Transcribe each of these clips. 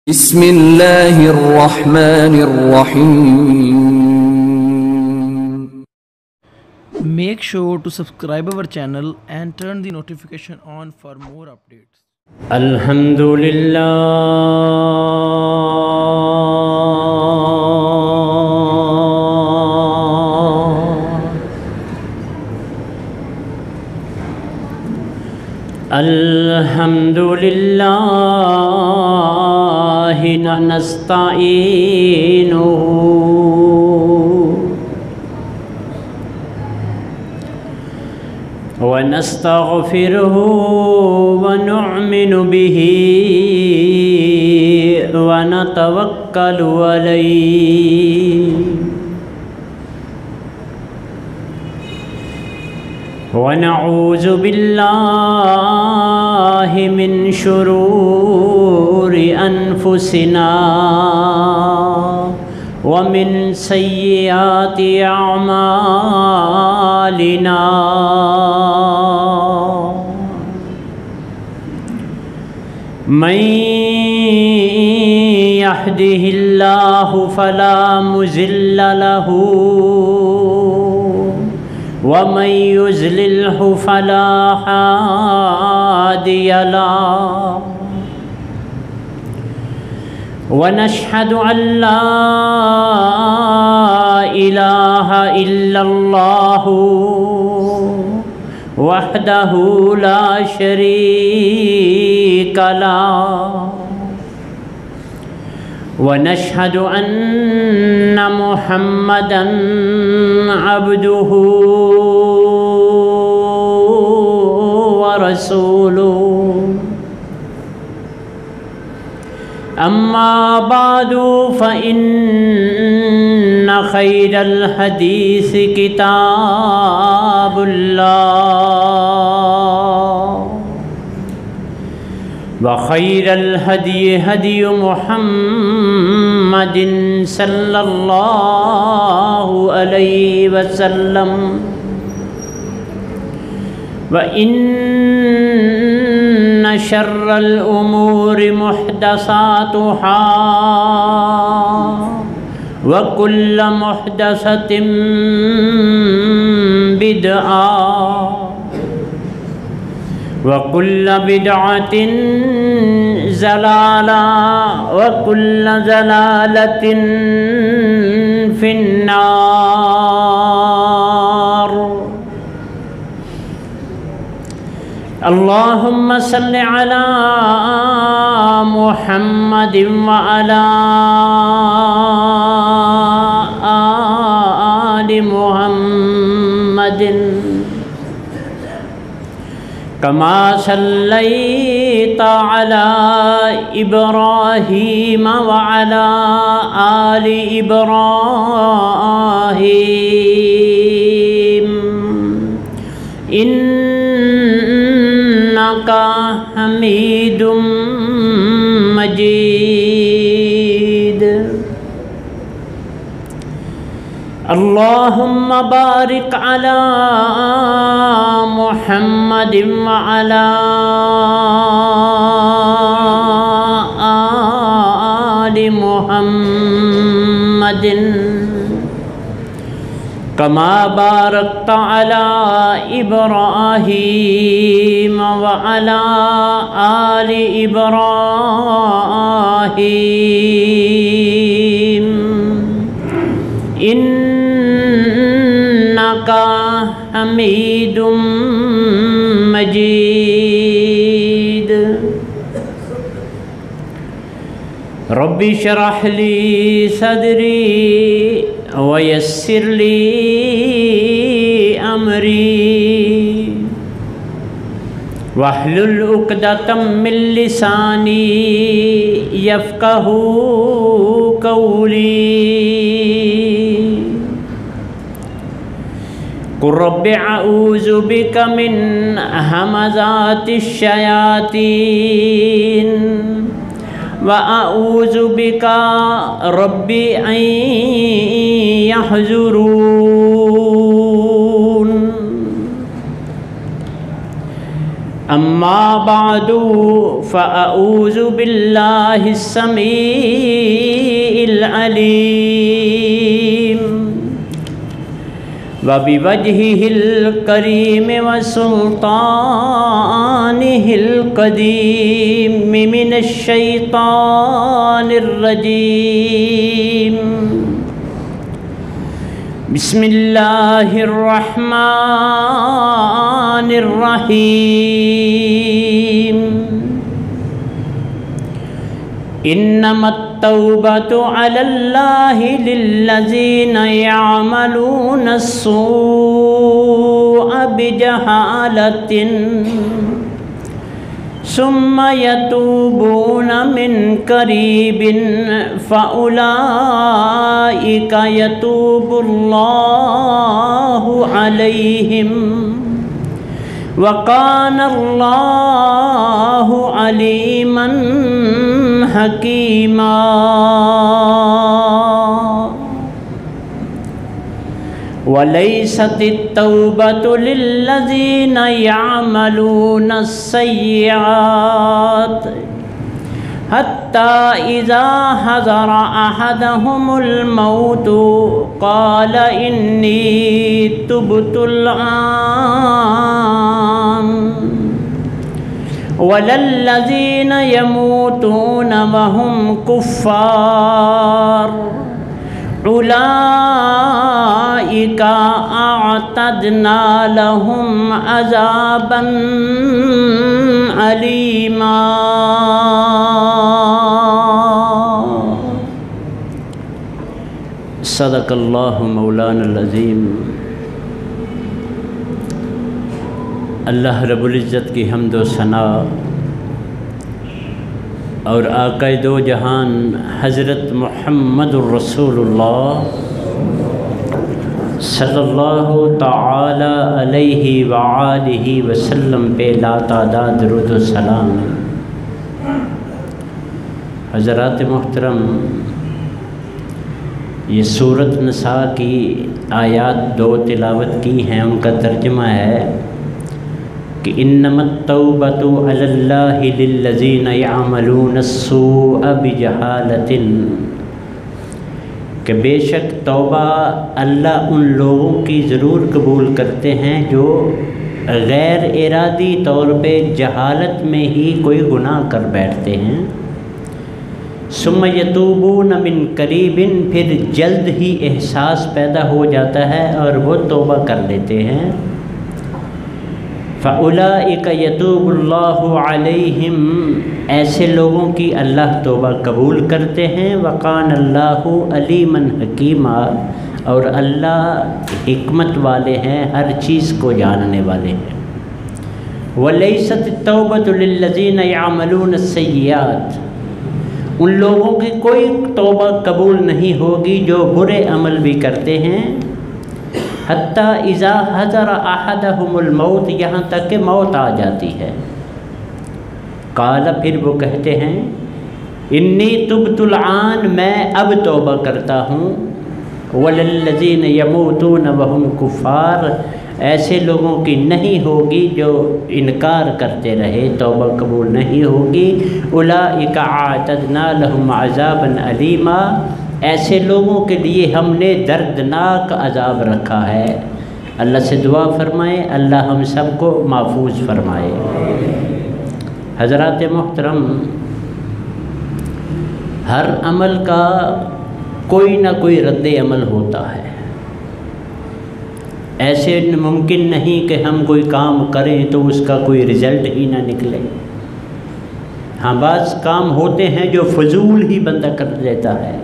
بسم اللہ الرحمن الرحیم. Make sure to subscribe our channel and turn the notification on for more updates. الحمدللہ الحمدللہ نستعینہ ونستغفره ونؤمن به ونتوکل علیہ ونعوذ باللہ من شرور انفسنا ومن سیئات اعمالنا من يهده الله فلا مضل له ومن يضلله فلا هادي له ونشهد أن لا إله إلا الله وحده لا شريك له ونشهد أن محمدًا عبده ورسوله. أما بعد فإن خير الحديث كتاب الله وخير الهدي هدي محمد صلى الله عليه وسلم وإن شر الأمور محدثاتها وكل محدثة بدعة وكل بدعة ضلالة وكل ضلالة في النار. اللهم صل على محمد وعلى آل محمد كما صليت على إبراهيم وعلى آل إبراهيم إنك حميد مجيد. اللهم بارك على محمد وعلى آل محمد كما باركت على إبراهيم وعلى آل إبراهيم إنك حميد مجيد. رب اشرح لي صدري ويسر لي أمري واحلل عقدة من لساني يفقهوا قولي. قل رب أعوذ بك من همزات الشياطين وأعوذ بك رب أن يحضرون. أما أما بعد فأعوذ بالله السميع العليم وبوجهه الكريم وسلطانه القديم من الشيطان الرجيم. بسم الله الرحمن الرحيم. إنما التوبة على الله للذين يعملون السوء بجهالة ثم يتوبون من قريب فأولئك يتوب الله عليهم وكان الله عليما حكيما. وليست التوبة للذين يعملون السيئات حتى إذا حضر أحدهم الموت قال إني تبت الآن ولا الذين يموتون وهم كفار أولئك أعتدنا لهم عذابا أليما. صدق اللہ مولانا العظیم. اللہ رب العزت کی حمد و ثنا اور آقا دو جہان حضرت محمد الرسول اللہ صلی اللہ تعالی علیہ وآلہ وسلم پہ لا تعداد درود و سلام. حضرات محترم، یہ سورۃ نساء کی آیات 2 تلاوت کی ہیں. ان کا ترجمہ ہے کہ انما التوبۃ علی اللہ للذین یعملون السوء بجہالۃ، کہ بے شک توبہ اللہ ان لوگوں کی ضرور قبول کرتے ہیں جو غیر ارادی طور پہ جہالت میں ہی کوئی گناہ کر بیٹھتے ہیں. ثم یتوبون من قریب، پھر جلد ہی احساس پیدا ہو جاتا ہے اور وہ توبہ کر لیتے ہیں. فَأُولَئِكَ يَتُوبُ اللَّهُ عَلَيْهِمْ، ایسے لوگوں کی اللہ توبہ قبول کرتے ہیں. وَقَانَ اللَّهُ عَلِيمًا حَكِيمًا، اور اللہ حکمت والے ہیں، ہر چیز کو جاننے والے ہیں. وَلَيْسَتِ التَّوْبَةُ لِلَّذِينَ يَعْمَلُونَ السَّيِّئَاتِ، ان لوگوں کی کوئی توبہ قبول نہیں ہوگی جو برے عمل بھی کرتے ہیں. حتیٰ اذا حضر احدہم الموت، یہاں تک کہ موت آ جاتی ہے. قال، پھر وہ کہتے ہیں انی تبت الآن، میں اب توبہ کرتا ہوں. وللذین یموتون وہم کفار، ایسے لوگوں کی نہیں ہوگی جو انکار کرتے رہے، توبہ قبول نہیں ہوگی. اولئک اعتدنا لہم عذابا علیما، ایسے لوگوں کے لیے ہم نے دردناک عذاب رکھا ہے. اللہ سے دعا فرمائے اللہ ہم سب کو محفوظ فرمائے. حضرات محترم، ہر عمل کا کوئی نہ کوئی رد عمل ہوتا ہے. ایسے ممکن نہیں کہ ہم کوئی کام کریں تو اس کا کوئی رزلٹ ہی نہ نکلے. ہاں، بعض کام ہوتے ہیں جو فضول ہی بندہ کر دیتا ہے،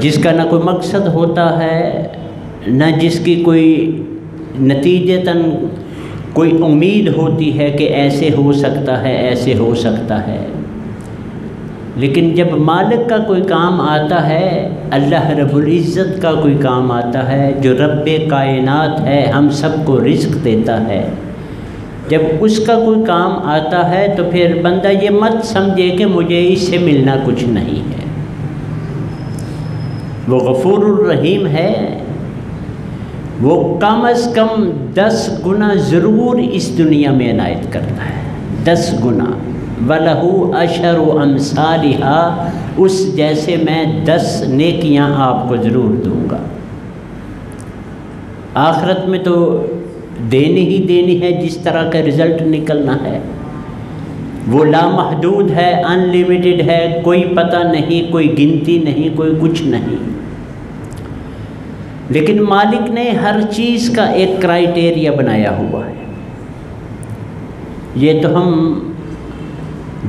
جس کا نہ کوئی مقصد ہوتا ہے، نہ جس کی کوئی نتیجتاً کوئی امید ہوتی ہے کہ ایسے ہو سکتا ہے، ایسے ہو سکتا ہے. لیکن جب مالک کا کوئی کام آتا ہے، اللہ رب العزت کا کوئی کام آتا ہے جو رب کائنات ہے، ہم سب کو رزق دیتا ہے، جب اس کا کوئی کام آتا ہے تو پھر بندہ یہ مت سمجھے کہ مجھے اس سے ملنا کچھ نہیں ہے. وہ غفور الرحیم ہے، وہ کم از کم 10 گنا ضرور اس دنیا میں عنایت کرتا ہے، 10 گنا۔ وَلَهُ أَشْرُ أَمْثَالِهَا، اس جیسے میں 10 نیکیاں آپ کو ضرور دوں گا۔ آخرت میں تو دینی ہی دینی ہے، جس طرح کا رزلٹ نکلنا ہے وہ لامحدود ہے، ان لمیٹڈ ہے، کوئی پتہ نہیں، کوئی گنتی نہیں، کوئی کچھ نہیں۔ لیکن مالک نے ہر چیز کا ایک کرائیٹیریا بنایا ہوا ہے۔ یہ تو ہم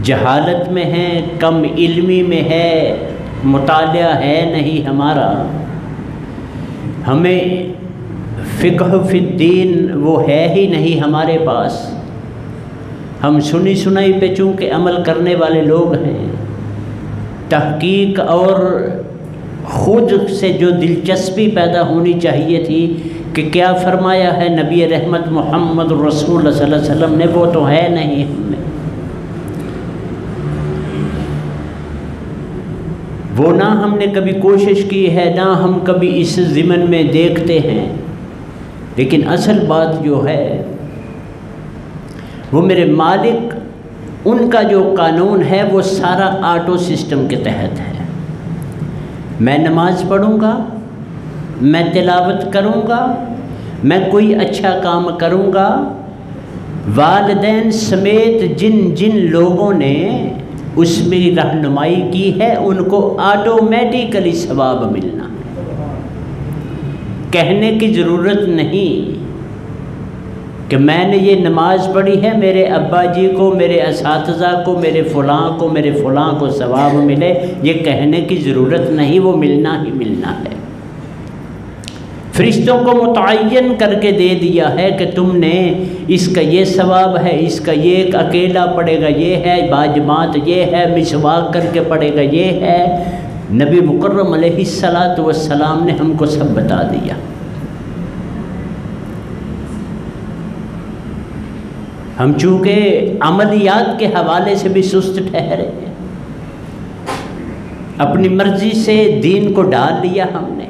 جہالت میں ہیں، کم علمی میں ہے، مطالعہ ہے نہیں ہمارا، ہمیں فقہ فی الدین وہ ہے ہی نہیں ہمارے پاس۔ ہم سنی سنائی پہ چونکہ عمل کرنے والے لوگ ہیں، تحقیق اور خود سے جو دلچسپی پیدا ہونی چاہیے تھی کہ کیا فرمایا ہے نبی رحمت محمد رسول اللہ صلی اللہ علیہ وسلم نے، وہ تو ہے نہیں ہم میں۔ وہ نہ ہم نے کبھی کوشش کی ہے، نہ ہم کبھی اس ضمن میں دیکھتے ہیں۔ لیکن اصل بات جو ہے وہ میرے مالک، ان کا جو قانون ہے وہ سارا آٹو سسٹم کے تحت ہے۔ میں نماز پڑھوں گا، میں تلاوت کروں گا، میں کوئی اچھا کام کروں گا، والدین سمیت جن جن لوگوں نے اس میں رہنمائی کی ہے ان کو آٹومیٹیکلی ثواب ملنا۔ کہنے کی ضرورت نہیں کہ میں نے یہ نماز پڑھی ہے، میرے ابا جی کو، میرے اساتذہ کو، میرے فلاں کو ثواب ملے، یہ کہنے کی ضرورت نہیں، وہ ملنا ہی ملنا ہے۔ فرشتوں کو متعین کر کے دے دیا ہے کہ تم نے اس کا یہ ثواب ہے، اس کا یہ اکیلا پڑے گا یہ ہے، باجماعت یہ ہے، مسواک کر کے پڑے گا یہ ہے۔ نبی مکرم علیہ الصلاۃ والسلام نے ہم کو سب بتا دیا۔ ہم چونکہ عملیات کے حوالے سے بھی سست ٹھہرے ہیں، اپنی مرضی سے دین کو ڈال لیا، ہم نے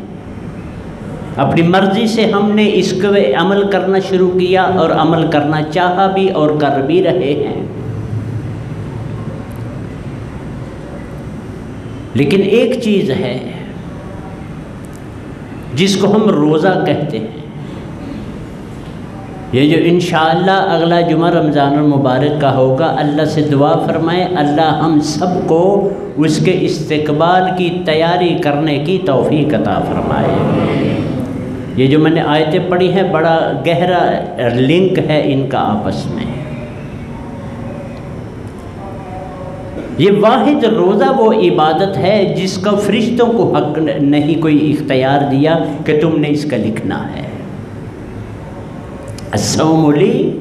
اپنی مرضی سے ہم نے اس کو عمل کرنا شروع کیا اور عمل کرنا چاہا بھی اور کر بھی رہے ہیں۔ لیکن ایک چیز ہے جس کو ہم روزہ کہتے ہیں، یہ جو انشاءاللہ اگلا جمعہ رمضان المبارک کا ہوگا، اللہ سے دعا فرمائے اللہ ہم سب کو اس کے استقبال کی تیاری کرنے کی توفیق عطا فرمائے۔ یہ جو میں نے آیتیں پڑھی ہیں بڑا گہرا لنک ہے ان کا آپس میں۔ یہ واحد روزہ وہ عبادت ہے جس کا فرشتوں کو حق نہیں کوئی اختیار دیا کہ تم نے اس کا لکھنا ہے۔ الصوم لی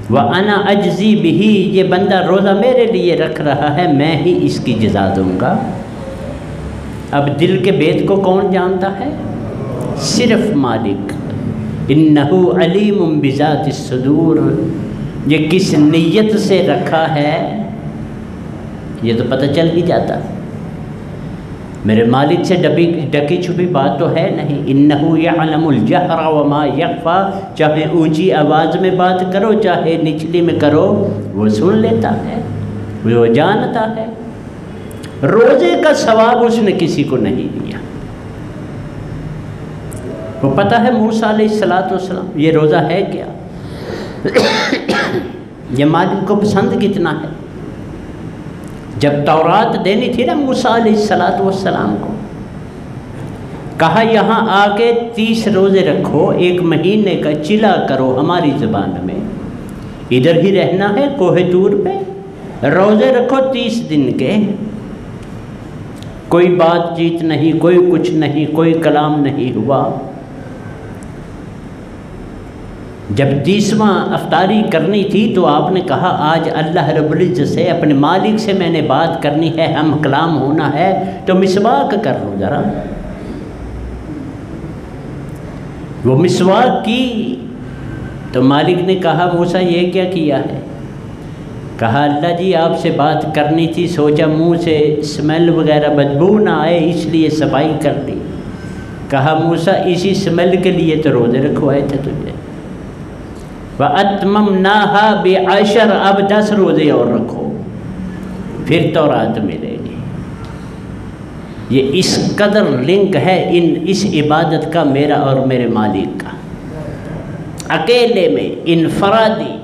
وانا اجزی بہ، یہ بندہ روزہ میرے لیے رکھ رہا ہے، میں ہی اس کی جزا دوں گا۔ اب دل کے بید کو کون جانتا ہے؟ صرف مالک۔ انہ علیم بذات الصدور، یہ کس نیت سے رکھا ہے یہ تو پتہ چل ہی جاتا ہے۔ میرے مالک سے ڈکی چھپی بات تو ہے نہیں۔ انہ یعلم الجہر وما یخفی، چاہے اونچی آواز میں بات کرو چاہے نچلی میں کرو وہ سن لیتا ہے، وہ جانتا ہے۔ روزے کا ثواب اس نے کسی کو نہیں دیا۔ وہ پتہ ہے موسیٰ علیہ السلام یہ روزہ ہے کیا، یہ مالک کو پسند کتنا ہے۔ جب تورات دینی تھی نا موسیٰ علیہ السلام کو، کہا یہاں آ کے 30 روزے رکھو، 1 مہینے کا چلا کرو ہماری زبان میں، ادھر ہی رہنا ہے کوہ طور پہ، روزے رکھو 30 دن کے، کوئی بات چیت نہیں، کوئی کچھ نہیں، کوئی کلام نہیں ہوا۔ جب 30واں افطاری کرنی تھی تو آپ نے کہا آج اللہ رب العزت سے، اپنے مالک سے میں نے بات کرنی ہے، ہم کلام ہونا ہے، تو مسواک کر لو ذرا۔ وہ مسواک کی تو مالک نے کہا موسیٰ یہ کیا کیا ہے؟ کہا اللہ جی آپ سے بات کرنی تھی، سوچا منہ سے اسمیل وغیرہ بدبو نہ آئے اس لیے صفائی کر دی۔ کہا موسیٰ اسی سمیل کے لیے تو روزے رکھوائے تھے تجھے، وَأَتْمَمْنَاهَا بِعَشَرٍ، اب 10 روزے اور رکھو پھر تورات ملے گی۔ یہ اس قدر لنک ہے اس عبادت کا میرا اور میرے مالک کا، اکیلے میں انفرادی۔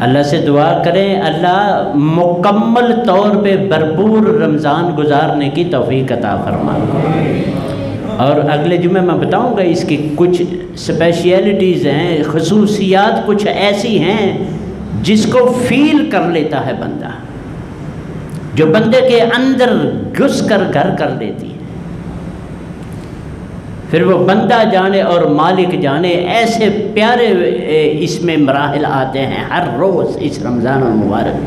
اللہ سے دعا کریں اللہ مکمل طور پہ بھرپور رمضان گزارنے کی توفیق عطا فرمائے۔ اور اگلے جمعے میں بتاؤں گا اس کی کچھ اسپیشیلٹیز ہیں، خصوصیات کچھ ایسی ہیں جس کو فیل کر لیتا ہے بندہ، جو بندے کے اندر گھس کر گھر کر لیتی ہے، پھر وہ بندہ جانے اور مالک جانے ایسے پیارے اس میں مراحل آتے ہیں ہر روز اس رمضان المبارک۔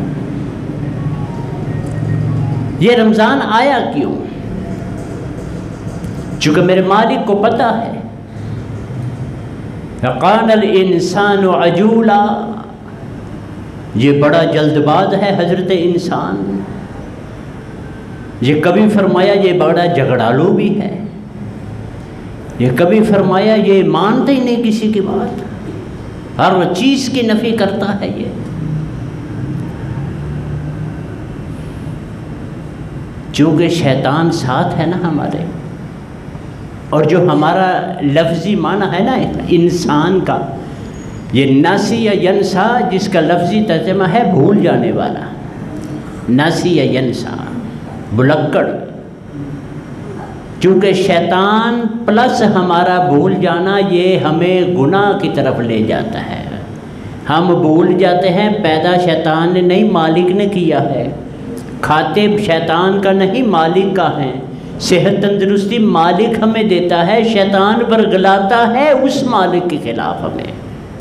یہ رمضان آیا کیوں؟ چونکہ میرے مالک کو پتہ ہے وَقَانَ الْإِنسَانُ عَجُولًا، یہ بڑا جلد باز ہے حضرت انسان، یہ کبھی فرمایا یہ بڑا جھگڑالو بھی ہے، یہ کبھی فرمایا یہ مانتے ہی نہیں کسی کی بات، ہر چیز کی نفی کرتا ہے یہ۔ چونکہ شیطان ساتھ ہے نا ہمارے، اور جو ہمارا لفظی معنی ہے نا انسان کا، یہ ناسی یا ینسا جس کا لفظی ترجمہ ہے بھول جانے والا، ناسی یا ینسا بلکڑ، چونکہ شیطان پلس ہمارا بھول جانا یہ ہمیں گناہ کی طرف لے جاتا ہے۔ ہم بھول جاتے ہیں پیدا شیطان نے نہیں مالک نے کیا ہے، کھاتے شیطان کا نہیں مالک کا ہے، صحت تندرستی مالک ہمیں دیتا ہے، شیطان برگلاتا ہے اس مالک کے خلاف ہمیں،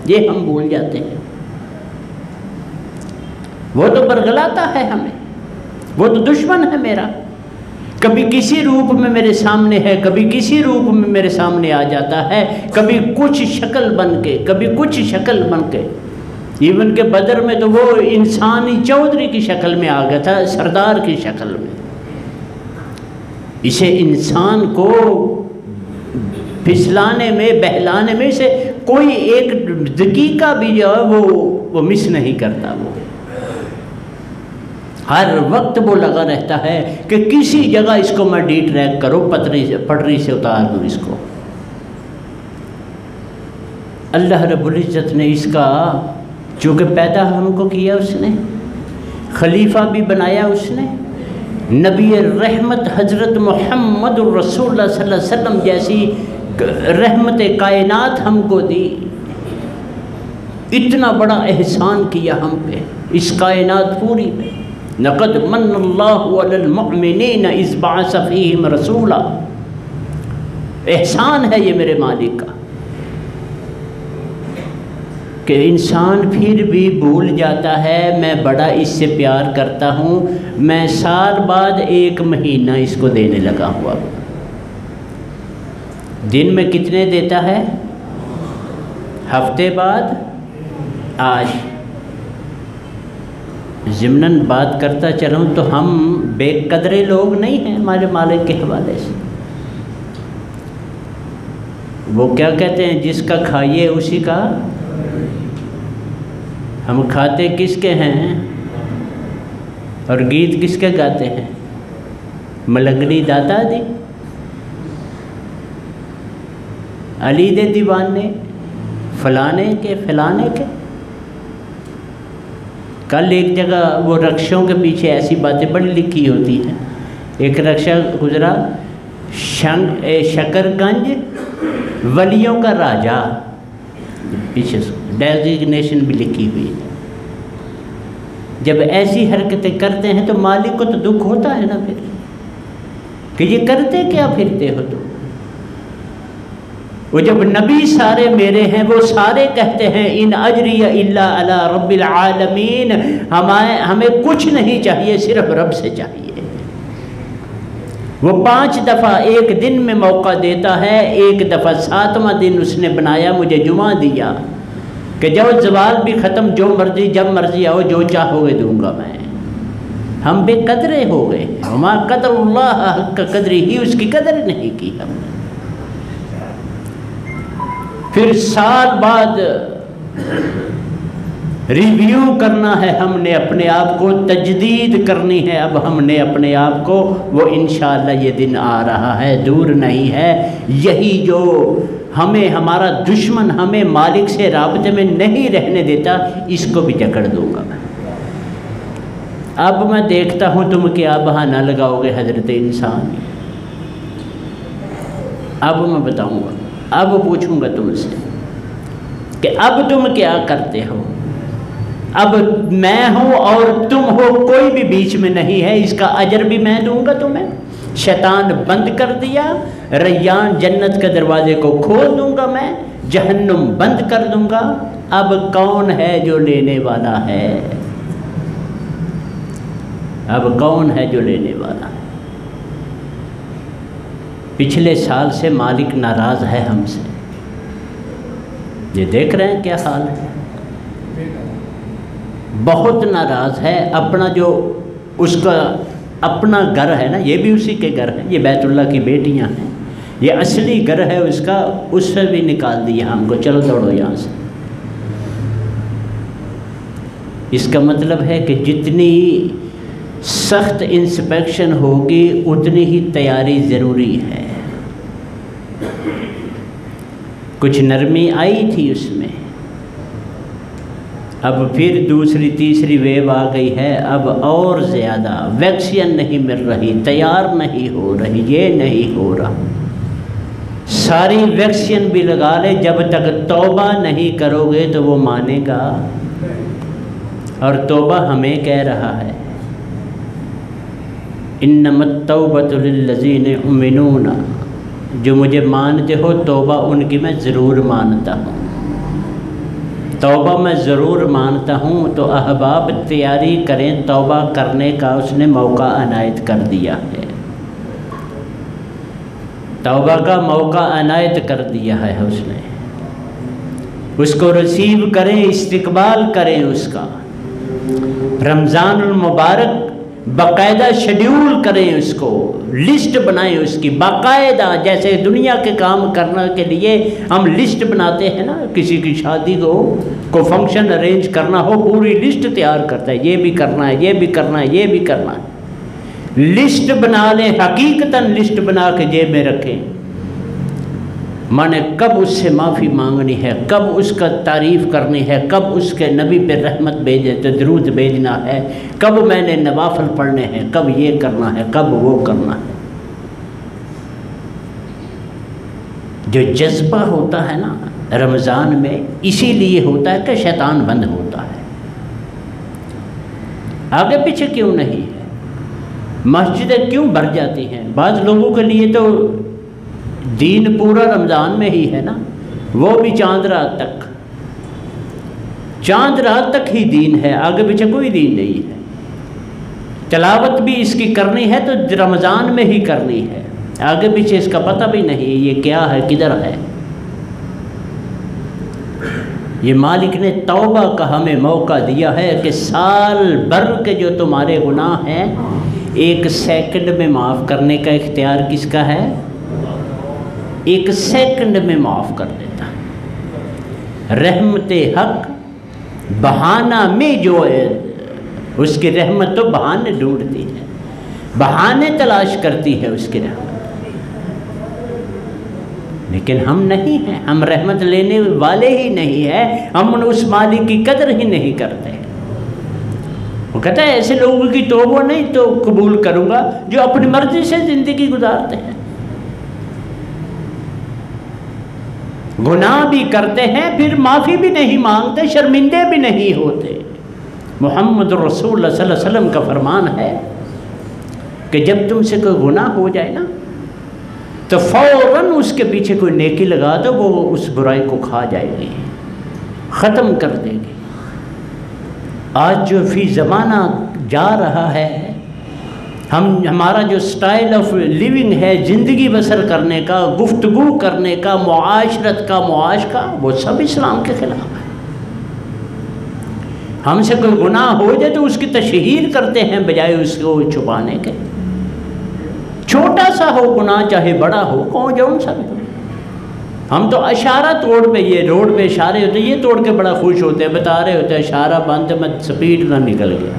یہ ہم بھول جاتے ہیں۔ وہ تو برگلاتا ہے ہمیں، وہ تو دشمن ہے میرا، کبھی کسی روپ میں میرے سامنے ہے، کبھی کسی روپ میں میرے سامنے آ جاتا ہے، کبھی کچھ شکل بن کے، کبھی کچھ شکل بن کے۔ ایون کہ بدر میں تو وہ انسانی چودھری کی شکل میں آ گیا تھا، سردار کی شکل میں۔ اسے انسان کو پھسلانے میں بہلانے میں سے کوئی ایک دقیقہ بھی جو ہے وہ مس نہیں کرتا، وہ ہر وقت وہ لگا رہتا ہے کہ کسی جگہ اس کو میں ڈی ٹریک کرو، پٹری سے اتار دوں اس کو۔ اللہ رب العزت نے اس کا چونکہ پیدا ہم کو کیا، اس نے خلیفہ بھی بنایا، اس نے نبی رحمت حضرت محمد الرسول اللہ صلی اللہ علیہ وسلم جیسی رحمت کائنات ہم کو دی، اتنا بڑا احسان کیا ہم پہ اس کائنات پوری میں۔ لقد من اللہ علی المؤمنین اذ بعث فیہم رسولا، احسان ہے یہ میرے مالک کا کہ انسان پھر بھی بھول جاتا ہے۔ میں بڑا اس سے پیار کرتا ہوں، میں سال بعد 1 مہینہ اس کو دینے لگا ہوا، دن میں کتنے دیتا ہے، ہفتے بعد۔ آج ضمناً بات کرتا چلوں تو ہم بے قدرے لوگ نہیں ہیں ہمارے مالک کے حوالے سے۔ وہ کیا کہتے ہیں، جس کا کھائیے اسی کا، ہم کھاتے کس کے ہیں اور گیت کس کے گاتے ہیں، ملنگنی داتا دی، علی دے دیوانے، فلانے کے فلانے کے۔ کل ایک جگہ وہ رکشوں کے پیچھے ایسی باتیں بڑی لکھی ہوتی ہیں، ایک رکشہ گزرا، شکر گنج ولیوں کا راجہ، پیچھے ڈیزگنیشن بھی لکھی ہوئی ہے۔ جب ایسی حرکتیں کرتے ہیں تو مالک کو تو دکھ ہوتا ہے نا پھر، کہ یہ کرتے کیا پھرتے ہو تم۔ وہ جب نبی سارے میرے ہیں، وہ سارے کہتے ہیں ان اجری الا علی رب العالمین، ہمیں کچھ نہیں چاہیے، صرف رب سے چاہیے۔ وہ 5 دفعہ ایک دن میں موقع دیتا ہے، ایک دفعہ 7واں دن اس نے بنایا، مجھے جمعہ دیا کہ جب زوال بھی ختم، جو مرضی جب مرضی آؤ، جو چاہو گے دوں گا میں۔ ہم بے قدرے ہو گئے ہیں. وما قدر اللہ حق قدری ہی، اس کی قدر نہیں کی ہم نے. پھر سال بعد ریویو کرنا ہے ہم نے اپنے آپ کو، تجدید کرنی ہے اب ہم نے اپنے آپ کو. وہ انشاءاللہ یہ دن آ رہا ہے، دور نہیں ہے. یہی جو ہمیں ہمارا دشمن ہمیں مالک سے رابطے میں نہیں رہنے دیتا، اس کو بھی جکڑ دوں گا میں. اب میں دیکھتا ہوں تم کیا بہانہ لگاؤ گے حضرت انسان. اب میں بتاؤں گا، اب پوچھوں گا تم سے کہ اب تم کیا کرتے ہو. اب میں ہوں اور تم ہو، کوئی بھی بیچ میں نہیں ہے. اس کا اجر بھی میں دوں گا تمہیں. شیطان بند کر دیا، ریان جنت کے دروازے کو کھول دوں گا میں، جہنم بند کر دوں گا. اب کون ہے جو لینے والا ہے؟ اب کون ہے جو لینے والا ہے؟ پچھلے سال سے مالک ناراض ہے ہم سے. یہ دیکھ رہے ہیں کیا حال ہے. بہت ناراض ہے. اپنا جو اس کا اپنا گھر ہے نا، یہ بھی اسی کے گھر ہے. یہ بیت اللہ کی بیٹیاں ہیں، یہ اصلی گھر ہے اس کا، اس سے بھی نکال دیا ہم کو. چلو دوڑو یہاں سے. اس کا مطلب ہے کہ جتنی سخت انسپیکشن ہوگی اتنی ہی تیاری ضروری ہے. کچھ نرمی آئی تھی اس میں، اب پھر دوسری تیسری ویو آ گئی ہے. اب اور زیادہ ویکسین نہیں مل رہی، تیار نہیں ہو رہی، یہ نہیں ہو رہا. ساری ویکسین بھی لگا لے، جب تک توبہ نہیں کرو گے تو وہ مانے گا. اور توبہ ہمیں کہہ رہا ہے، انما التوبۃ للذین یؤمنون. جو مجھے مانتے ہو توبہ ان کی میں ضرور مانتا ہوں. توبہ میں ضرور مانتا ہوں. تو احباب تیاری کریں، توبہ کرنے کا اس نے موقع عنایت کر دیا ہے. توبہ کا موقع عنایت کر دیا ہے اس نے. اس کو ریسیو کریں، استقبال کریں اس کا. رمضان المبارک باقاعدہ شیڈیول کریں اس کو، لسٹ بنائیں اس کی باقاعدہ. جیسے دنیا کے کام کرنے کے لیے ہم لسٹ بناتے ہیں نا، کسی کی شادی کو فنکشن ارینج کرنا ہو، پوری لسٹ تیار کرتا ہے، یہ بھی کرنا ہے، یہ بھی کرنا ہے، یہ بھی کرنا ہے. لسٹ بنا لیں، حقیقتاً لسٹ بنا کے جیب میں رکھیں. میں نے کب اس سے معافی مانگنی ہے، کب اس کا تعریف کرنی ہے، کب اس کے نبی پہ رحمت بھیجے تو درود بھیجنا ہے، کب میں نے نوافل پڑھنے ہیں، کب یہ کرنا ہے، کب وہ کرنا ہے. جو جذبہ ہوتا ہے نا رمضان میں، اسی لیے ہوتا ہے کہ شیطان بند ہوتا ہے. آگے پیچھے کیوں نہیں ہے؟ مسجدیں کیوں بھر جاتی ہیں؟ بعض لوگوں کے لیے تو دین پورا رمضان میں ہی ہے نا، وہ بھی چاند رات تک. چاند رات تک ہی دین ہے، آگے پیچھے کوئی دین نہیں ہے. تلاوت بھی اس کی کرنی ہے تو رمضان میں ہی کرنی ہے، آگے پیچھے اس کا پتہ بھی نہیں یہ کیا ہے، کدھر ہے. یہ مالک نے توبہ کا ہمیں موقع دیا ہے کہ سال بھر کے جو تمہارے گناہ ہیں 1 سیکنڈ میں معاف کرنے کا اختیار کس کا ہے؟ 1 سیکنڈ میں معاف کر دیتا ہے. رحمت حق بہانہ میں جو ہے، اس کی رحمت تو بہانے ڈھونڈتی ہے، بہانے تلاش کرتی ہے اس کی رحمت. لیکن ہم نہیں ہیں، ہم رحمت لینے والے ہی نہیں ہیں. ہم اس مالک کی قدر ہی نہیں کرتے. وہ کہتا ہے ایسے لوگوں کی توبہ نہیں تو قبول کروں گا جو اپنی مرضی سے زندگی گزارتے ہیں، گناہ بھی کرتے ہیں، پھر معافی بھی نہیں مانگتے، شرمندے بھی نہیں ہوتے. محمد رسول اللہ صلی اللہ علیہ وسلم کا فرمان ہے کہ جب تم سے کوئی گناہ ہو جائے نا تو فوراً اس کے پیچھے کوئی نیکی لگا دو، وہ اس برائی کو کھا جائے گی، ختم کر دے گی. آج جو فی زمانہ جا رہا ہے، ہمارا جو سٹائل آف لیونگ ہے، زندگی بسر کرنے کا، گفتگو کرنے کا، معاشرت کا، معاش کا، وہ سب اسلام کے خلاف ہے. ہم سے کوئی گناہ ہو جائے تو اس کی تشہیر کرتے ہیں بجائے اس کو چھپانے کے۔ چھوٹا سا ہو گناہ چاہے بڑا ہو، کون جون سا بھی ہو، ہم تو اشارہ توڑ پہ، یہ روڈ پہ اشارے ہوتے ہیں یہ توڑ کے بڑا خوش ہوتے ہیں، بتا رہے ہوتے ہیں اشارہ بند میں سپیڈ نہ نکل گیا۔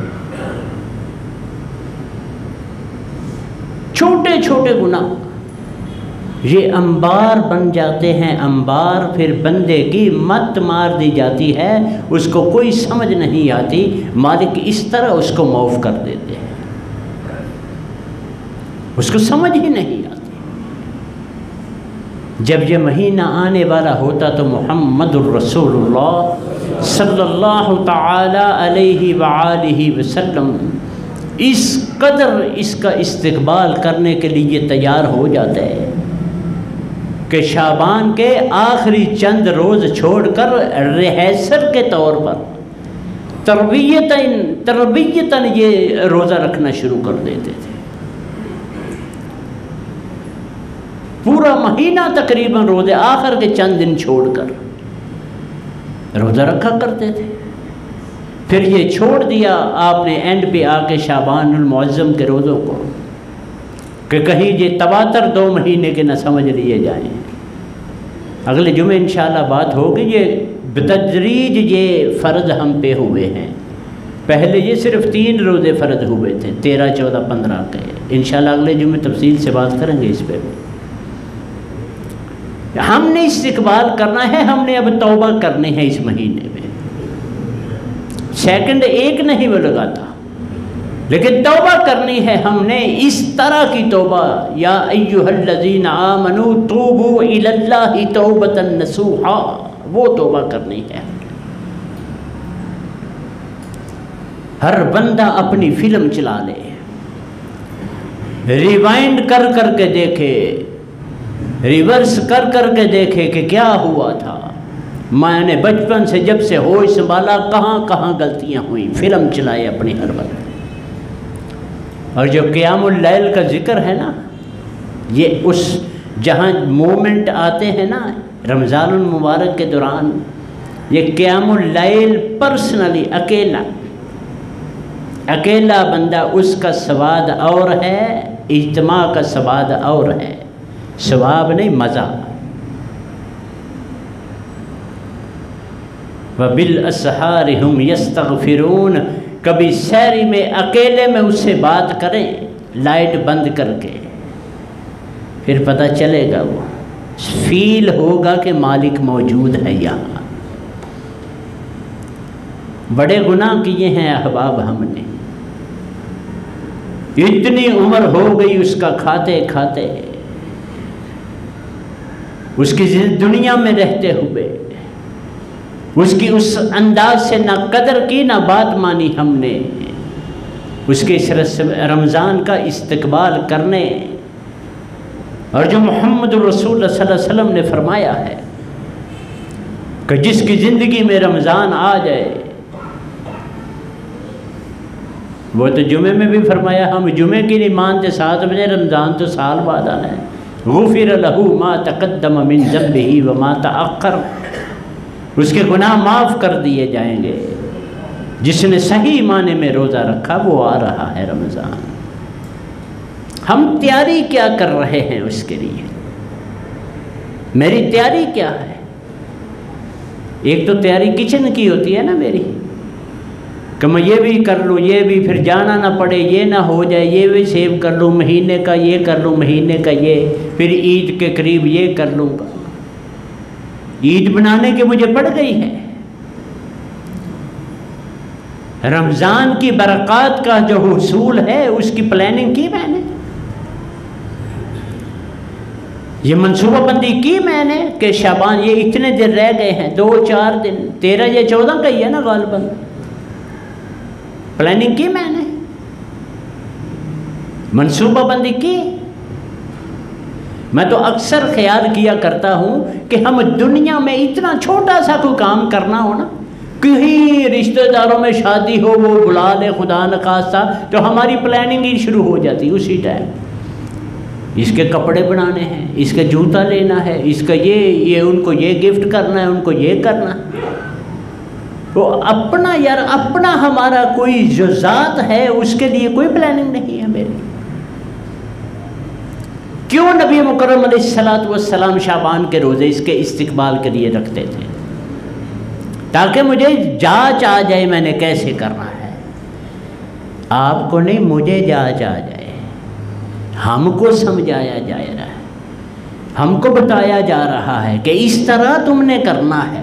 چھوٹے چھوٹے گناہ یہ انبار بن جاتے ہیں، انبار، پھر بندے کی مت مار دی جاتی ہے، اس کو کوئی سمجھ نہیں آتی، مالک اس طرح اس کو معاف کر دیتے ہیں، اس کو سمجھ ہی نہیں آتی۔ جب یہ مہینہ آنے والا ہوتا تو محمد الرسول اللہ صلی اللہ تعالی علیہ وآلہ وسلم اس قدر اس کا استقبال کرنے کے لیے تیار ہو جاتے ہیں کہ شعبان کے آخری چند روز چھوڑ کر ریحرسل کے طور پر تربیتاً یہ روزہ رکھنا شروع کر دیتے تھے۔ پورا مہینہ تقریباً روزے آخر کے چند دن چھوڑ کر روزہ رکھا کرتے تھے۔ پھر یہ چھوڑ دیا آپ نے اینڈ پہ آ کے شعبان المعظم کے روزوں کو کہ کہیں یہ تواتر 2 مہینے کے نہ سمجھ لیے جائیں۔ اگلے جمعے انشاءاللہ بات ہوگی، یہ بتدریج یہ فرض ہم پہ ہوئے ہیں۔ پہلے یہ صرف 3 روزے فرض ہوئے تھے، 13، 14، 15 کے۔ انشاءاللہ اگلے جمعے تفصیل سے بات کریں گے اس پہ۔ ہم نے استقبال کرنا ہے، ہم نے اب توبہ کرنی ہے اس مہینے میں۔ سیکنڈ ایک نہیں وہ لگاتا، لیکن توبہ کرنی ہے ہم نے اس طرح کی توبہ، یا ایھا الذین آمنوا توبوا الی اللہ توبۃ نصوحا، وہ توبہ کرنی ہے۔ ہر بندہ اپنی فلم چلا لے، ریوائنڈ کر کر کے دیکھے، ریورس کر کر کے دیکھے کہ کیا ہوا تھا، میں نے بچپن سے جب سے ہوش سنبھالا کہاں کہاں غلطیاں ہوئیں، فلم چلائے اپنی ہر وقت۔ اور جو قیام اللیل کا ذکر ہے نا، یہ اس جہاں مومنٹ آتے ہیں نا رمضان المبارک کے دوران، یہ قیام اللیل پرسنلی اکیلا بندہ، اس کا ثواب اور ہے، اجتماع کا ثواب اور ہے، ثواب نہیں مزہ۔ وَبِالْأَسْحَارِ هُمْ يَسْتَغْفِرُونَ، کبھی سحری میں اکیلے میں اس سے بات کریں لائٹ بند کر کے، پھر پتہ چلے گا، وہ فیل ہوگا کہ مالک موجود ہے یہاں۔ بڑے گناہ کیے ہیں احباب ہم نے، اتنی عمر ہو گئی اس کا کھاتے کھاتے، اس کی دنیا میں رہتے ہوئے، اس کی اس انداز سے نہ قدر کی نہ بات مانی ہم نے، اس کے اس رمضان کا استقبال کرنے، اور جو محمد الرسول اللہ صلی اللہ علیہ وسلم نے فرمایا ہے کہ جس کی زندگی میں رمضان آ جائے، وہ تو جمعے میں بھی فرمایا، ہم جمعے کی نہیں مانتے 7 بجے، رمضان تو سال بعد آنا ہے، غفر لہ ما تقدم من ذنبہ وما تأخر، اس کے گناہ معاف کر دیے جائیں گے۔ جس نے صحیح معنی میں روزہ رکھا وہ آ رہا ہے رمضان۔ ہم تیاری کیا کر رہے ہیں اس کے لیے؟ میری تیاری کیا ہے؟ ایک تو تیاری کچن کی ہوتی ہے نا میری، کہ میں یہ بھی کر لوں، یہ بھی، پھر جانا نہ پڑے، یہ نہ ہو جائے، یہ بھی سیو کر لوں، مہینے کا یہ کر لوں، مہینے کا یہ، پھر عید کے قریب یہ کر لوں گا۔ عید بنانے کی مجھے پڑ گئی ہے، رمضان کی برکات کا جو حصول ہے اس کی پلاننگ کی میں نے، یہ منصوبہ بندی کی میں نے کہ شعبان یہ اتنے دن رہ گئے ہیں، 2-4 دن، 13 یا 14 کا ہی ہے نا غالباً، پلاننگ کی میں نے، منصوبہ بندی کی۔ میں تو اکثر خیال کیا کرتا ہوں کہ ہم دنیا میں اتنا چھوٹا سا کوئی کام کرنا ہو نا، کہیں رشتہ داروں میں شادی ہو وہ بلا لے خدا نخواستہ، تو ہماری پلاننگ ہی شروع ہو جاتی اسی ٹائم، اس کے کپڑے بنانے ہیں، اس کا جوتا لینا ہے، اس کا یہ ان کو یہ گفٹ کرنا ہے، ان کو یہ کرنا ہے۔ وہ اپنا یار اپنا ہمارا کوئی جو ذات ہے اس کے لیے کوئی پلاننگ نہیں ہے میری. کیوں نبی مکرم علیہ الصلوۃ والسلام شعبان کے روزے اس کے استقبال کے لیے رکھتے تھے؟ تاکہ مجھے جانچ آ جائے میں نے کیسے کرنا ہے. آپ کو نہیں، مجھے جانچ آ جائے، ہم کو سمجھایا جا رہا ہے، ہم کو بتایا جا رہا ہے کہ اس طرح تم نے کرنا ہے.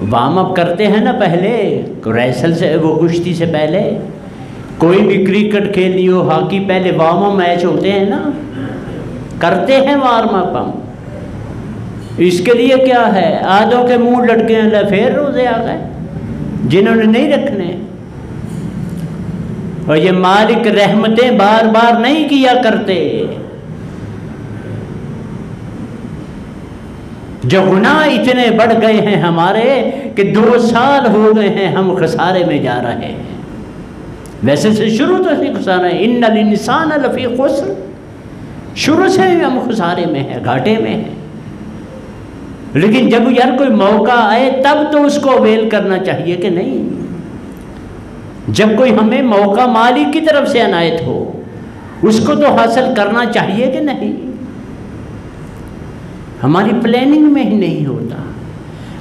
وارم اپ کرتے ہیں نا پہلے ریسل سے، وہ کشتی سے پہلے، کوئی بھی کرکٹ کھیلی ہو، ہاکی، پہلے وارم اپ میچ ہوتے ہیں نا، کرتے ہیں وارم اپ ہم. اس کے لیے کیا ہے، آدھوں کے منہ لٹکے ہیں، پھر روزے آ گئے جنہوں نے نہیں رکھنے. اور یہ مالک رحمتیں بار بار نہیں کیا کرتے. جو گناہ اتنے بڑھ گئے ہیں ہمارے کہ 2 سال ہو گئے ہیں ہم خسارے میں جا رہے ہیں. ویسے سے شروع تو سے خسارے، ان الانسان لفی خسر، شروع سے ہی ہم خسارے میں ہیں، گھاٹے میں ہیں. لیکن جب یار کوئی موقع آئے تب تو اس کو اویل کرنا چاہیے کہ نہیں. جب کوئی ہمیں موقع مالک کی طرف سے عنایت ہو اس کو تو حاصل کرنا چاہیے کہ نہیں. ہماری پلاننگ میں ہی نہیں ہوتا،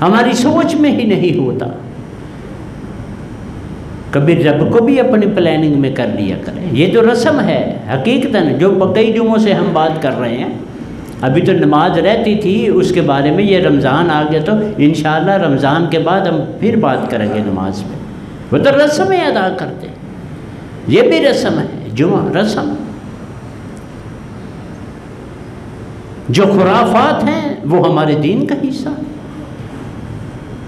ہماری سوچ میں ہی نہیں ہوتا. کبھی رب کو بھی اپنی پلاننگ میں کر لیا کریں. یہ تو رسم ہے حقیقتاً، جو کئی جمعوں سے ہم بات کر رہے ہیں. ابھی تو نماز رہتی تھی اس کے بارے میں، یہ رمضان آ گیا تو انشاءاللہ رمضان کے بعد ہم پھر بات کریں گے نماز پہ. وہ تو رسمیں ادا کرتے، یہ بھی رسم ہے، جمعہ رسم. جو خرافات ہیں وہ ہمارے دین کا حصہ.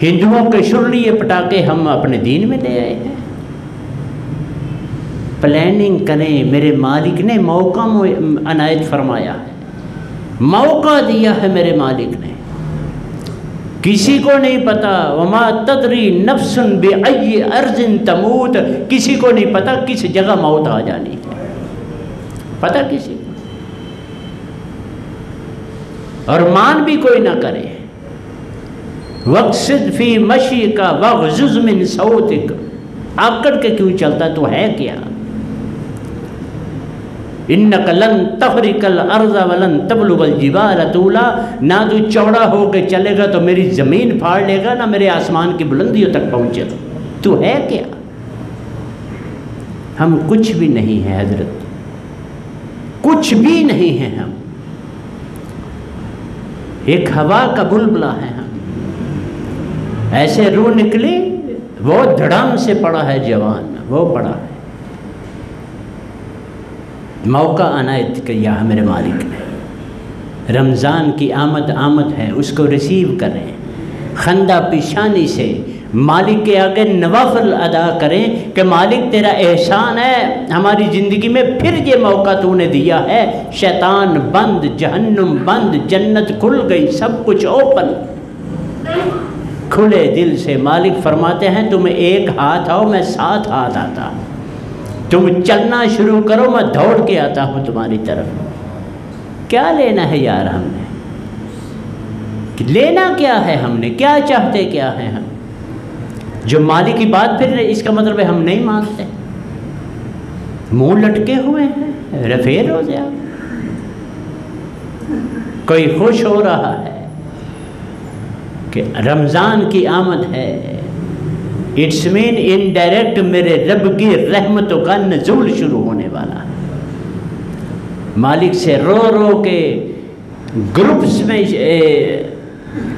ہندوؤں کے شرلیے پٹاخے ہم اپنے دین میں لے آئے ہیں. پلاننگ کریں. میرے مالک نے موقع عنایت فرمایا ہے، موقع دیا ہے میرے مالک نے. کسی کو نہیں پتا، وما تدری نفس بأی ارض تموت، کسی کو نہیں پتا کس جگہ موت آ جانی ہے، پتا کسی کو. اور مان بھی کوئی نہ کرے. وقصد فی مشیک واغضض من صوتک، آکڑ کے کیوں چلتا تو ہے کیا. انک لن تخرق الارض ولن تبلغ الجبال طولا، نہ تو چوڑا ہو کے چلے گا تو میری زمین پھاڑ لے گا، نہ میرے آسمان کی بلندیوں تک پہنچے گا. تو ہے کیا. ہم کچھ بھی نہیں ہیں حضرت، کچھ بھی نہیں ہیں. ہم ایک ہوا کا بلبلہ ہے. ہم ایسے روح نکلی، وہ دھڑام سے پڑا ہے جوان، وہ پڑا ہے. موقع عنایت کیا ہے میرے مالک نے. رمضان کی آمد ہے، اس کو ریسیو کریں. خندہ پیشانی سے مالک کے آگے نوافل ادا کریں کہ مالک تیرا احسان ہے ہماری زندگی میں، پھر یہ موقع تو نے دیا ہے. شیطان بند، جہنم بند، جنت کھل گئی، سب کچھ اوپن. کھلے دل سے مالک فرماتے ہیں تم 1 ہاتھ آؤ، میں 7 ہاتھ آتا. تم چلنا شروع کرو، میں دوڑ کے آتا ہوں تمہاری طرف. کیا لینا ہے یار ہم نے؟ لینا کیا ہے ہم نے؟ کیا چاہتے کیا ہے ہم؟ جو مالک کی بات پھر اس کا مطلب ہے ہم نہیں مانتے، منہ لٹکے ہوئے ہیں، رفیع روزے. کوئی خوش ہو رہا ہے کہ رمضان کی آمد ہے، اٹس مین انڈائریکٹ میرے رب کی رحمتوں کا نزول شروع ہونے والا ہے. مالک سے رو رو کے گروپس میں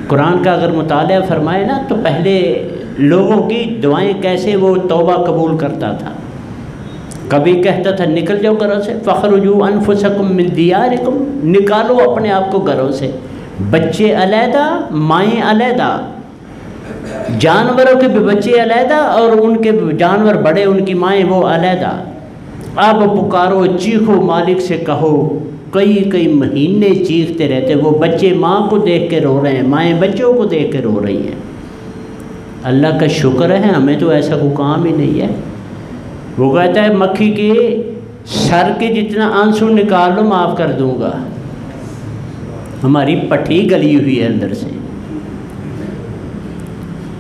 قرآن کا اگر مطالعہ فرمائے نا تو پہلے لوگوں کی دعائیں کیسے وہ توبہ قبول کرتا تھا. کبھی کہتا تھا نکل جاؤ گھروں سے، فخرجوا انفسکم من دیارکم، نکالو اپنے آپ کو گھروں سے. بچے علیحدہ، مائیں علیحدہ، جانوروں کے بھی بچے علیحدہ اور ان کے جانور بڑے، ان کی مائیں وہ علیحدہ. اب پکارو، چیخو، مالک سے کہو. کئی مہینے چیختے رہتے. وہ بچے ماں کو دیکھ کے رو رہے ہیں، مائیں بچوں کو دیکھ کے رو رہی ہیں. اللہ کا شکر ہے ہمیں تو ایسا کوئی کام ہی نہیں ہے. وہ کہتا ہے مکھی کے سر کے جتنا آنسو نکال لو معاف کر دوں گا. ہماری پٹھی گلی ہوئی ہے اندر سے.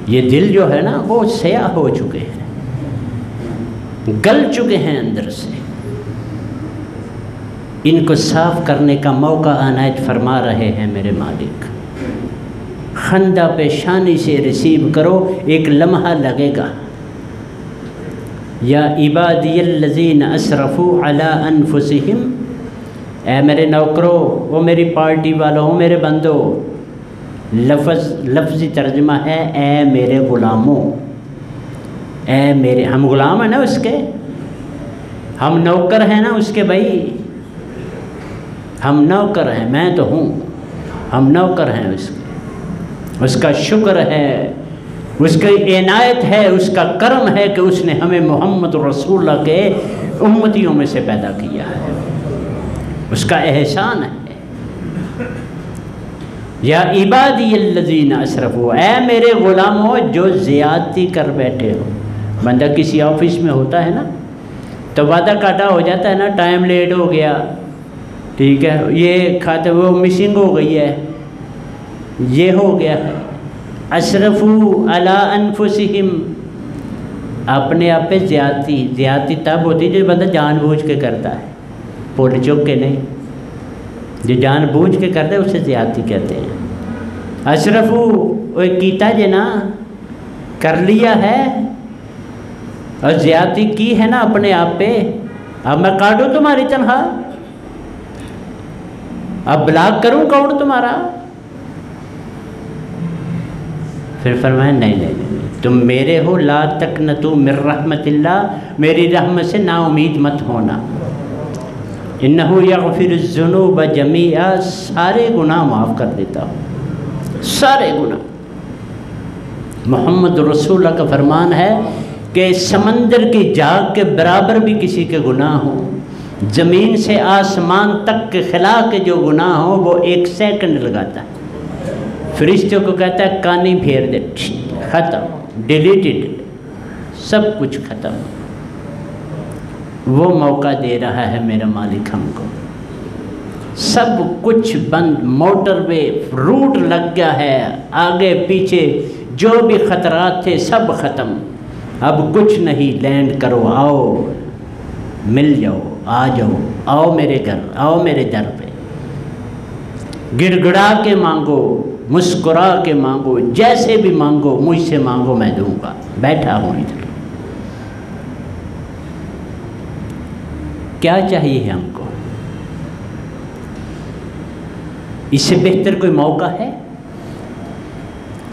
یہ دل جو ہے نا وہ سیاہ ہو چکے ہیں، گل چکے ہیں اندر سے، ان کو صاف کرنے کا موقع عنایت فرما رہے ہیں میرے مالک۔ خندہ پیشانی سے ریسیو کرو، ایک لمحہ لگے گا۔ یا عبادی الذین اسرفوا علی انفسہم، اے میرے نوکرو، وہ میری پارٹی والوں، میرے بندو، لفظی ترجمہ ہے اے میرے غلاموں، اے میرے، ہم غلام ہیں نا اس کے، ہم نوکر ہیں نا اس کے بھائی، ہم نوکر ہیں، میں تو ہوں، ہم نوکر ہیں اس کے، اس کا شکر ہے، اس کی عنایت ہے، اس کا کرم ہے کہ اس نے ہمیں محمد رسول اللہ کے امتیوں میں سے پیدا کیا ہے، اس کا احسان ہے۔ یا عبادی الذین اسرفوا، اے میرے غلاموں جو زیادتی کر بیٹھے ہو۔ بندہ کسی آفس میں ہوتا ہے نا تو وعدہ کاٹا ہو جاتا ہے نا، ٹائم لیٹ ہو گیا، ٹھیک ہے، یہ کھاتے وہ مسنگ ہو گئی ہے، یہ ہو گیا ہے۔ اسرفوا علی انفسہم، اپنے آپ پہ زیادتی تب ہوتی ہے جو بندہ جان بوجھ کے کرتا ہے، پول چک کے نہیں، جو جان بوجھ کے کرتے ہیں اسے زیادتی کہتے ہیں۔ اسرفوا، وہ کیتا جے نا، کر لیا ہے اور زیادتی کی ہے نا اپنے آپ پہ، اب میں کاٹوں تمہاری تنخواہ، اب بلاک کروں اکاؤنٹ تمہارا؟ پھر فرمایا نہیں، تم میرے ہو، لا تقنطوا من رحمت اللہ، میری رحمت سے نا امید مت ہونا، انہ یغفر الذنوب جمیعا، سارے گناہ معاف کر دیتا ہوں، سارے گناہ۔ محمد رسول اللہ کا فرمان ہے کہ سمندر کی جاگ کے برابر بھی کسی کے گناہ ہوں، زمین سے آسمان تک کے خلا کے جو گناہ ہوں وہ 1 سیکنڈ لگاتا ہے، فرشتوں کو کہتا ہے کانی پھیر دے، ختم، ڈیلیٹڈ، سب کچھ ختم۔ وہ موقع دے رہا ہے میرا مالک ہم کو، سب کچھ بند، موٹر وے روٹ لگ گیا ہے، آگے پیچھے جو بھی خطرات تھے سب ختم، اب کچھ نہیں، لینڈ کرو، آؤ، مل جاؤ، آ جاؤ، آؤ میرے گھر، آؤ میرے در پہ، گڑ گڑا کے مانگو، مسکرا کے مانگو، جیسے بھی مانگو، مجھ سے مانگو میں دوں گا، بیٹھا ہوں ادھر۔ کیا چاہیے ہم کو؟ اس سے بہتر کوئی موقع ہے؟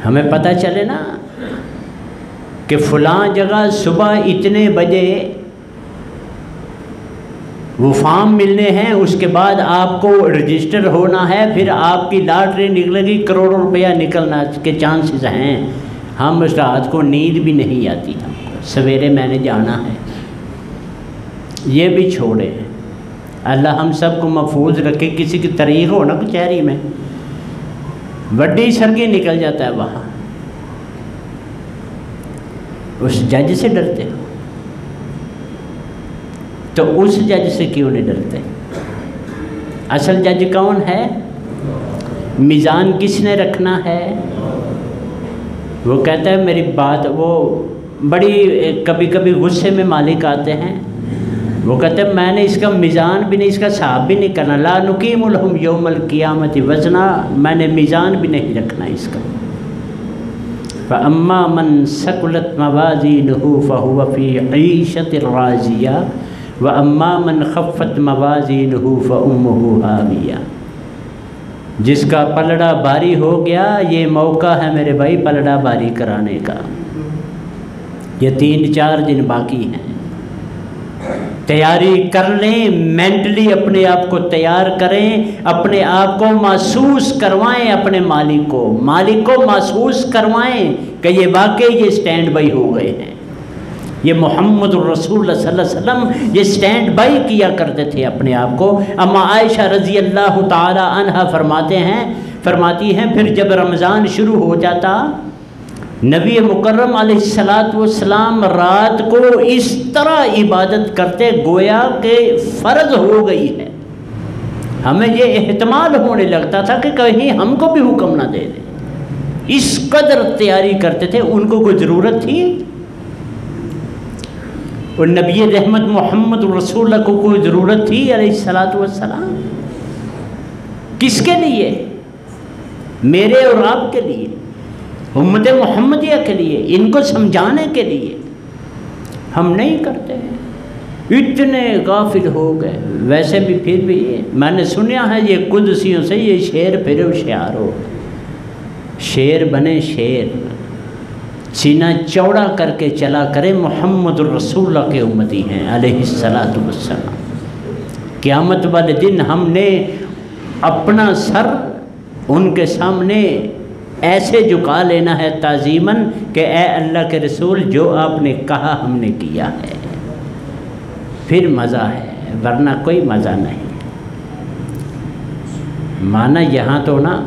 ہمیں پتہ چلے نا کہ فلاں جگہ صبح اتنے بجے وہ فارم ملنے ہیں، اس کے بعد آپ کو رجسٹر ہونا ہے، پھر آپ کی لاٹری نکلے گی، کروڑوں روپیہ نکلنا کے چانسز ہیں۔ ہم اس رات کو نیند بھی نہیں آتی، ہم کو سویرے میں نے جانا ہے، یہ بھی چھوڑے۔ اللہ ہم سب کو محفوظ رکھے۔ کسی کی طریق ہو نا کچہری میں، بڑی سرگی نکل جاتا ہے وہاں، اس جج سے ڈرتے ہو تو اس جج سے کیوں نہیں ڈرتے؟ اصل جج کون ہے؟ میزان کس نے رکھنا ہے؟ وہ کہتا ہے میری بات، وہ بڑی کبھی کبھی غصے میں مالک آتے ہیں، وہ کہتے ہیں میں نے اس کا میزان بھی نہیں، اس کا حساب بھی نہیں کرنا، لا نقیم لہم یوم القیامت وزنا، میں نے میزان بھی نہیں رکھنا اس کا۔ فَأَمَّا مَنْ ثَقُلَتْ مَوَازِينُهُ فَهُوَ فِي عِيشَةٍ رَاضِيَةٍ وَأَمَّا مَنْ خَفَّتْ مَوَازِينُهُ فَأُمُّهُ هَاوِيَةٌ۔ جس کا پلڑا بھاری ہو گیا، یہ موقع ہے میرے بھائی پلڑا بھاری کرانے کا، یہ 3-4 دن باقی ہیں، تیاری کر لیں، مینٹلی اپنے آپ کو تیار کریں، اپنے آپ کو محسوس کروائیں، اپنے مالک کو محسوس کروائیں کہ یہ واقعی یہ سٹینڈ بائی ہو گئے ہیں، یہ محمد الرسول اللہ صلی اللہ علیہ وسلم یہ سٹینڈ بائی کیا کرتے تھے اپنے آپ کو۔ اما عائشہ رضی اللہ تعالی عنہا فرماتی ہیں پھر جب رمضان شروع ہو جاتا، نبی مکرم علیہ السلام رات کو اس طرح عبادت کرتے گویا کہ فرض ہو گئی ہے، ہمیں یہ احتمال ہونے لگتا تھا کہ کہیں ہم کو بھی حکم نہ دے دے، اس قدر تیاری کرتے تھے، ان کو کوئی ضرورت تھی؟ اور نبی رحمت محمد رسول اللہ کو کوئی ضرورت تھی علیہ الصلوۃ والسلام؟ کس کے لیے؟ میرے اور آپ کے لیے، امت محمدیہ کے لیے، ان کو سمجھانے کے لیے۔ ہم نہیں کرتے، اتنے غافل ہو گئے۔ ویسے بھی پھر بھی میں نے سنیا ہے یہ قدسیوں سے یہ شعر پھر ہوشیار ہو، شیر بنے شیر، سینہ چوڑا کر کے چلا کرے، محمد الرسول اللہ کے امتی ہیں علیہ الصلوۃ والسلام۔ قیامت والے دن ہم نے اپنا سر ان کے سامنے ایسے جھکا لینا ہے تعظیماً کہ اے اللہ کے رسول جو آپ نے کہا ہم نے کیا ہے، پھر مزہ ہے، ورنہ کوئی مزہ نہیں۔ مانا یہاں تو نا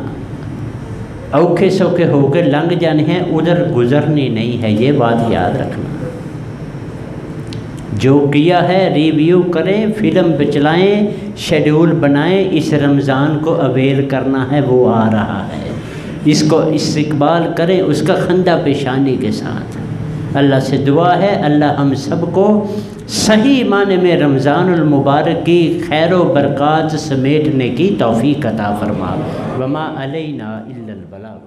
اوکھے سوکھے ہو کے لنگ جانے ہیں، ادھر گزرنی نہیں ہے، یہ بات یاد رکھنا۔ جو کیا ہے ریویو کریں، فلم بچلائیں، شیڈول بنائیں، اس رمضان کو اویل کرنا ہے، وہ آ رہا ہے، اس کو استقبال کریں اس کا خندہ پیشانی کے ساتھ۔ اللہ سے دعا ہے اللہ ہم سب کو صحیح معنی میں رمضان المبارک کی خیر و برکات سمیٹنے کی توفیق عطا فرما۔ وما علینا الا البلاغ۔